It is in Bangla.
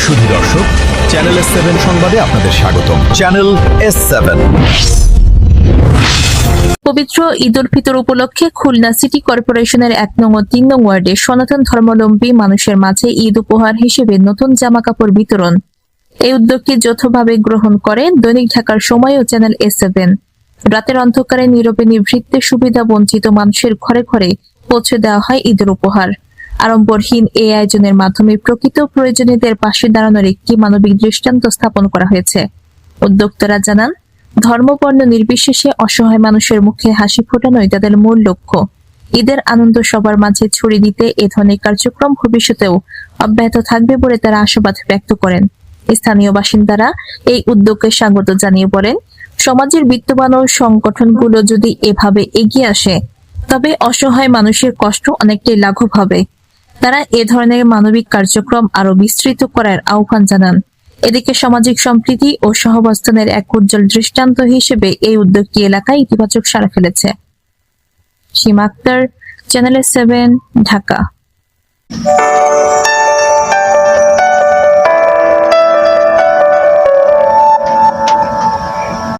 সুধী দর্শক, চ্যানেল S7 সংবাদে আপনাদের স্বাগতম। Channel S7। পবিত্র ঈদ উল ফিতর উপলক্ষে খুলনা সিটি কর্পোরেশনের 1 নং ও 3 নং ওয়ার্ডে সনাতন ধর্মাবলম্বী মানুষের মাঝে ঈদ উপহার হিসেবে নতুন জামাকাপড় বিতরণ। এই উদ্যোগটি যৌথভাবে গ্রহণ করে দৈনিক ঢাকার সময় ও চ্যানেল S7। রাতের অন্ধকারে নীরবে নিভৃতে সুবিধা বঞ্চিত মানুষের ঘরে ঘরে পৌঁছে দেওয়া হয় ঈদের উপহার। আড়ম্বরহীন এই আয়োজনের মাধ্যমে প্রকৃত প্রয়োজনীয়দের পাশে দাঁড়ানোর একটি মানবিক দৃষ্টান্ত স্থাপন করা হয়েছে। উদ্যোক্তারা জানান, ধর্ম বর্ণ নির্বিশেষে অসহায় মানুষের মুখে হাসি ফোটানোই তাদের মূল লক্ষ্য। ঈদের আনন্দ সবার মাঝে ছড়িয়ে দিতে এ ধরনের কার্যক্রম ভবিষ্যতেও অব্যাহত থাকবে বলে তারা আশাবাদ ব্যক্ত করেন। স্থানীয় বাসিন্দারা এই উদ্যোগকে স্বাগত জানিয়ে বলেন, সমাজের বিত্তবান ও সংগঠনগুলো যদি এভাবে এগিয়ে আসে তবে অসহায় মানুষের কষ্ট অনেকটাই লাঘব হবে। তারা এ ধরনের মানবিক কার্যক্রম আরো বিস্তৃত করার আহ্বান জানান। এদিকে সামাজিক সম্প্রীতি ও সহাবস্থানের এক উজ্জ্বল দৃষ্টান্ত হিসেবে এই উদ্যোগটি এলাকায় ইতিবাচক সাড়া ফেলেছে। সীমা আক্তার, চ্যানেল S7, ঢাকা।